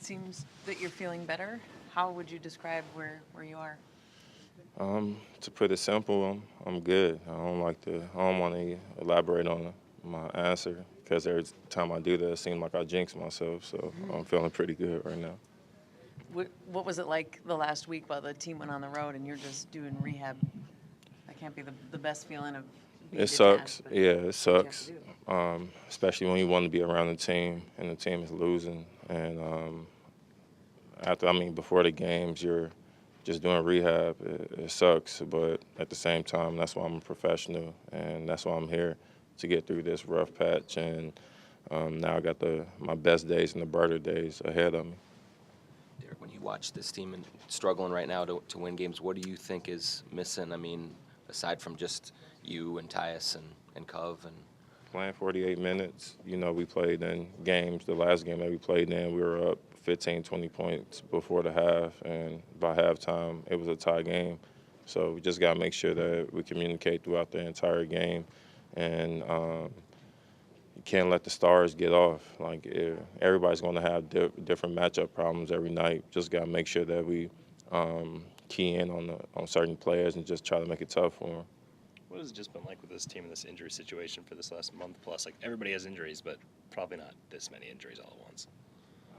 seems that you're feeling better. How would you describe where you are? To put it simple, I'm good. I don't want to elaborate on my answer because every time I do that, it seems like I jinx myself. So I'm feeling pretty good right now. What was it like the last week while the team went on the road and you're just doing rehab? That can't be the best feeling of being It detached. sucks. But Yeah, it what you have to sucks. do. Especially when you want to be around the team and the team is losing. And before the games, you're just doing rehab. It sucks, but at the same time, that's why I'm a professional, and that's why I'm here to get through this rough patch. And now I got my best days and the brighter days ahead of me. Derrick, when you watch this team and struggling right now to win games, what do you think is missing? I mean, aside from just you and Tyus and Cove and Playing 48 minutes, we played in games. The last game that we played in, we were up 15, 20 points before the half, and by halftime, it was a tie game. So we just got to make sure that we communicate throughout the entire game, and you can't let the stars get off. Everybody's going to have different matchup problems every night. Just got to make sure that we key in on certain players and just try to make it tough for them. What has it just been like with this team in this injury situation for this last month plus? Like, everybody has injuries, but probably not this many injuries all at once.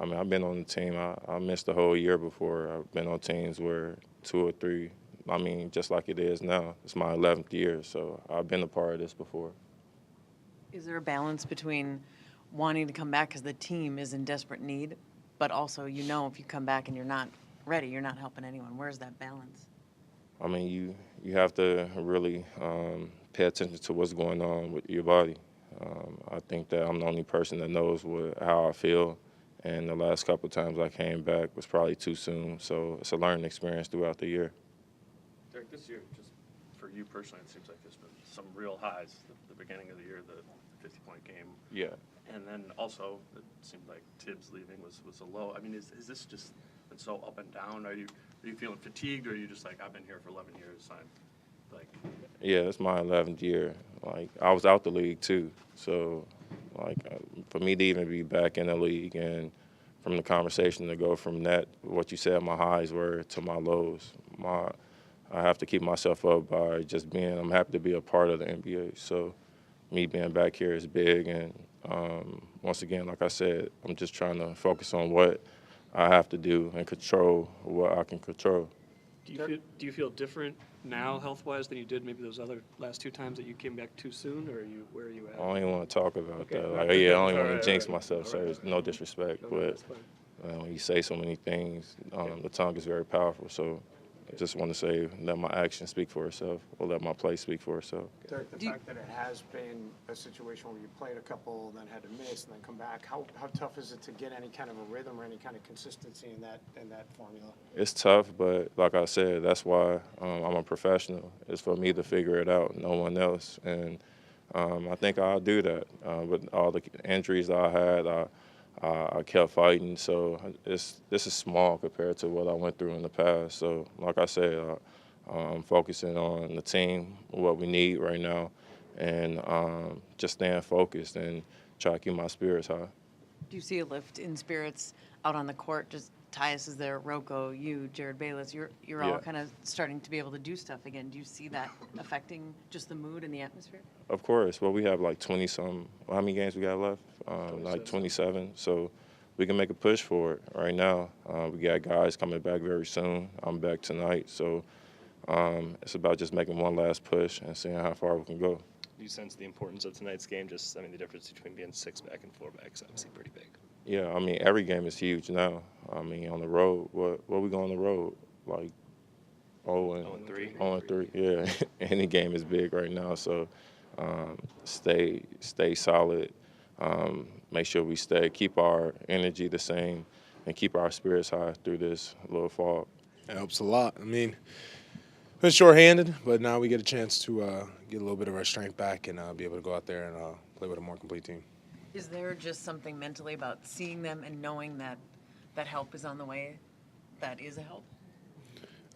I've been on the team. I missed a whole year before. I've been on teams where 2 or 3, just like it is now. It's my 11th year, so I've been a part of this before. Is there a balance between wanting to come back because the team is in desperate need, but also if you come back and you're not ready, you're not helping anyone? Where's that balance? You have to really pay attention to what's going on with your body. I think that I'm the only person that knows how I feel, and the last couple of times I came back was probably too soon. So it's a learning experience throughout the year. Derrick, this year, just for you personally, it seems like there's been some real highs. The beginning of the year, the 50-point game. Yeah. And then also, it seemed like Tibbs leaving was a low. Is this just been so up and down? Are you feeling fatigued, or are you just like, I've been here for 11 years? Yeah, it's my 11th year. I was out the league too. So, for me to even be back in the league and from the conversation to go from that, what you said my highs were, to my lows, I have to keep myself up by just I'm happy to be a part of the NBA. So, me being back here is big. And once again, like I said, I'm just trying to focus on what I have to do and control what I can control. Do you feel different now, health-wise, than you did maybe those other last 2 times that you came back too soon, or where are you at? I don't even want to talk about Okay. that. I don't even want to jinx right. myself, so there's no disrespect. No, But that's fine. when you say so many things, the tongue is very powerful. So I just want to say, let my actions speak for itself, or let my play speak for itself. Derrick, the fact that it has been a situation where you played a couple, then had to miss, and then come back, how tough is it to get any kind of a rhythm or any kind of consistency in that formula? It's tough, but like I said, that's why I'm a professional. It's for me to figure it out, no one else. And I think I'll do that. With all the injuries that I had, I kept fighting. So this is small compared to what I went through in the past. So like I said, I'm focusing on the team, what we need right now, and just staying focused and try to keep my spirits high. Do you see a lift in spirits out on the court? Just Tyus is there, Rocco, you, Jared Bayless. You're all Yeah. kind of starting to be able to do stuff again. Do you see that affecting just the mood and the atmosphere? Of course. Well, we have 20-some. How many games we got left? 27. So we can make a push for it right now. We got guys coming back very soon. I'm back tonight. So it's about just making one last push and seeing how far we can go. Do you sense the importance of tonight's game? The difference between being 6 back and 4 back is obviously pretty big. Yeah, every game is huge now. On the road, what we go on the road? 0-3. 0-3, yeah. Any game is big right now. So stay solid. Make sure we keep our energy the same, and keep our spirits high through this little fog. It helps a lot. Been shorthanded, but now we get a chance to get a little bit of our strength back and be able to go out there and play with a more complete team. Is there just something mentally about seeing them and knowing that help is on the way? That is a help?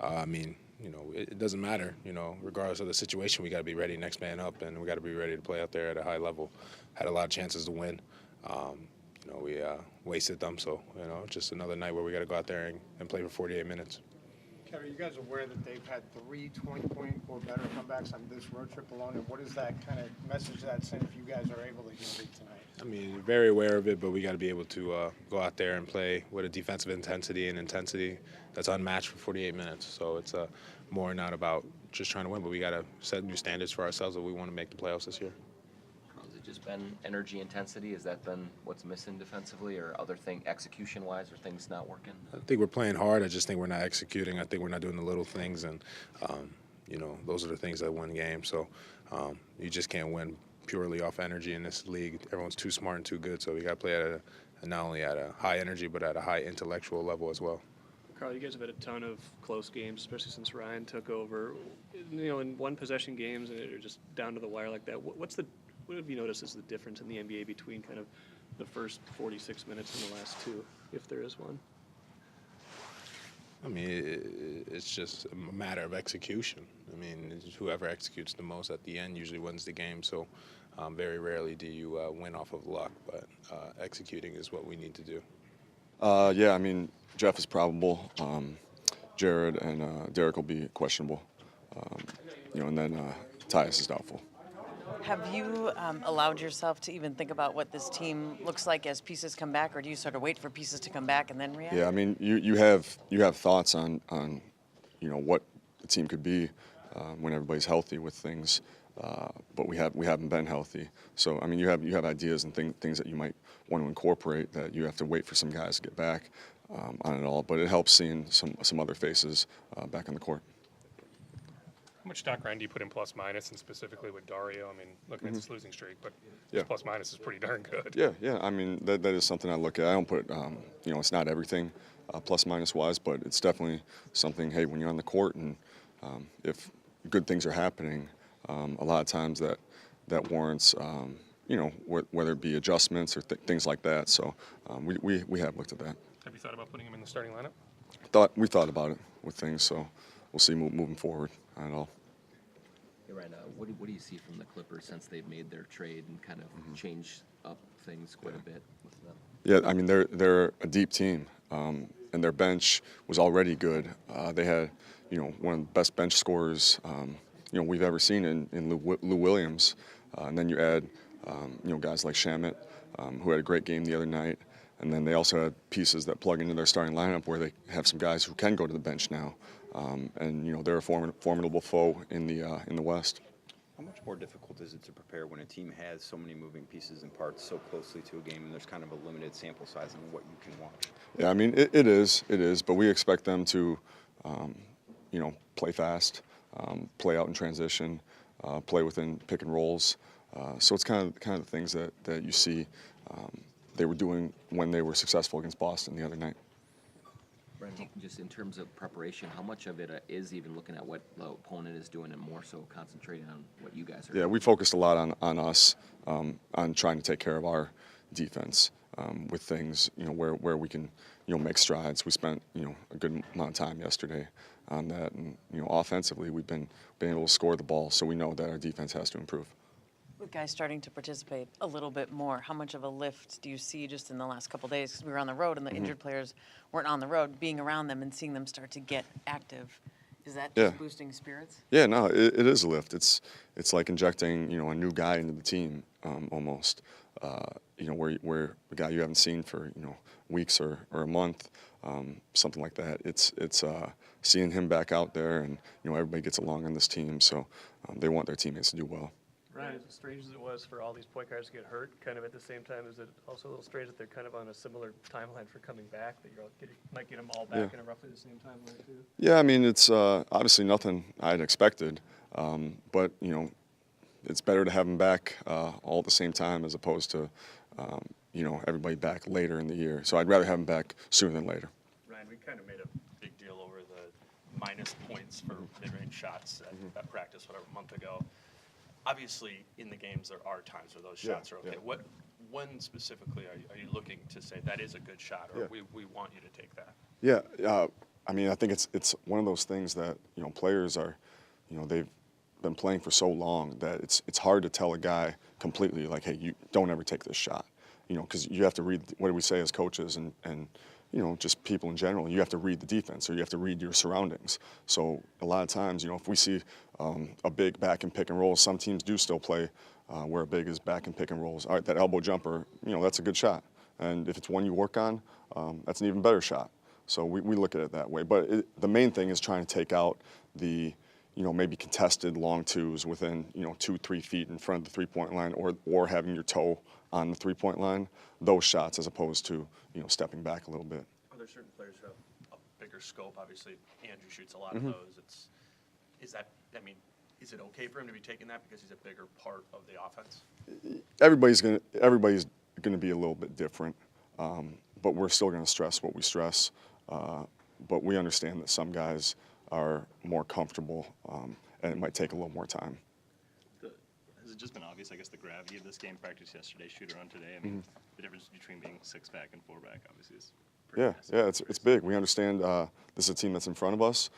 It doesn't matter. Regardless of the situation, we got to be ready, next man up, and we got to be ready to play out there at a high level. Had a lot of chances to win. we wasted them. So, just another night where we got to go out there and play for 48 minutes. Kevin, are you guys aware that they've had 3 20-point or better comebacks on this road trip alone? And what is that kind of message that send if you guys are able to get beat tonight? I mean, very aware of it, but we got to be able to go out there and play with a defensive intensity that's unmatched for 48 minutes. So it's more not about just trying to win, but we got to set new standards for ourselves if we want to make the playoffs this year. Has it just been energy intensity? Has that been what's missing defensively, or other thing execution-wise, or things not working? I think we're playing hard. I just think we're not executing. I think we're not doing the little things, and those are the things that win games. So you just can't win purely off energy in this league. Everyone's too smart and too good, so we got to play not only at a high energy but at a high intellectual level as well. Carl, you guys have had a ton of close games, especially since Ryan took over. In one possession games and are just down to the wire like that. What have you noticed is the difference in the NBA between kind of the first 46 minutes and the last 2, if there is one? I mean, it's just a matter of execution. I mean, whoever executes the most at the end usually wins the game. So very rarely do you win off of luck, but executing is what we need to do. Yeah, I mean, Jeff is probable. Jared and Derrick will be questionable. And then Tyus is doubtful. Have you allowed yourself to even think about what this team looks like as pieces come back, or do you sort of wait for pieces to come back and then react? Yeah, I mean, you have thoughts on what the team could be when everybody's healthy with things, but we haven't been healthy. So I mean, you have ideas and things that you might want to incorporate that you have to wait for some guys to get back on it all. But it helps seeing some other faces back on the court. How much stock, Ryan, do you put in plus minus, and specifically with Dario? I mean, looking at this losing streak, but Yeah. his plus minus is pretty darn good. Yeah. I mean, that is something I look at. I don't put, it's not everything plus minus wise, but it's definitely something. Hey, when you're on the court and if good things are happening, a lot of times that warrants, whether it be adjustments or things like that. So we have looked at that. Have you thought about putting him in the starting lineup? We thought about it with things, so we'll see moving forward on it all. Hey, Ryan, what do you see from the Clippers since they've made their trade and kind of changed up things quite a bit with them? Yeah, I mean, they're a deep team, and their bench was already good. They had, one of the best bench scorers, we've ever seen in Lou Williams. And then you add, guys like Shamet, who had a great game the other night. And then they also had pieces that plug into their starting lineup where they have some guys who can go to the bench now. And they're a formidable foe in the West. How much more difficult is it to prepare when a team has so many moving pieces and parts so closely to a game, and there's kind of a limited sample size on what you can watch? Yeah, I mean, it is, but we expect them to, play fast, play out in transition, play within pick and rolls. So it's kind of the things that you see they were doing when they were successful against Boston the other night. Brandon, just in terms of preparation, how much of it is even looking at what the opponent is doing and more so concentrating on what you guys are doing? Yeah, we focused a lot on us, on trying to take care of our defense with things, where we can, make strides. We spent, a good amount of time yesterday on that, and offensively we've been able to score the ball, so we know that our defense has to improve. With guys starting to participate a little bit more, how much of a lift do you see just in the last couple of days? Because we were on the road and the injured players weren't on the road, being around them and seeing them start to get active. Is that just boosting spirits? Yeah, no, it is a lift. It's like injecting, a new guy into the team almost. Where a guy you haven't seen for, weeks or a month, something like that. It's seeing him back out there, and, everybody gets along on this team, so they want their teamites to do well. Ryan, as strange as it was for all these point guards to get hurt, kind of at the same time, is it also a little strange that they're kind of on a similar timeline for coming back, that might get them all back in a roughly the same timeline too? Yeah, I mean, it's obviously nothing I'd expected, but, it's better to have them back all at the same time as opposed to, everybody back later in the year. So I'd rather have them back sooner than later. Ryan, we kind of made a big deal over the minus points for mid-range shots at practice, whatever, a month ago. Obviously, in the games, there are times where those shots are okay. Yeah. When specifically are you looking to say that is a good shot, or we want you to take that? Yeah, I mean, I think it's one of those things that, players are, they've been playing for so long that it's hard to tell a guy completely, like, hey, you don't ever take this shot. you know, because you have to read, what do we say as coaches and you know, just people in general, you have to read the defense or you have to read your surroundings. So a lot of times, you know, if we see a big back and pick and roll, some teams do still play where a big is back and pick and rolls. All right, that elbow jumper, you know, that's a good shot. And if it's one you work on, that's an even better shot. So we look at it that way. But the main thing is trying to take out the, you know, maybe contested long twos within, you know, 2-3 feet in front of the 3-point line or having your toe on the 3-point line, those shots as opposed to, you know, stepping back a little bit. Are there certain players who have a bigger scope? Obviously, Andrew shoots a lot of those. Is it okay for him to be taking that because he's a bigger part of the offense? Everybody's gonna be a little bit different, but we're still gonna stress what we stress. But we understand that some guys are more comfortable, and it might take a little more time. Has it just been obvious, I guess, the gravity of this game? Practice yesterday, Shootaround today. I mean, the difference between being 6-back and 4-back obviously is pretty massive. Yeah, it's big. We understand this is a team that's in front of us.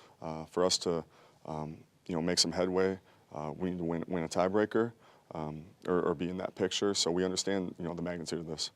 For us to, you know, make some headway, we need to win a tiebreaker or be in that picture. So we understand, you know, the magnitude of this.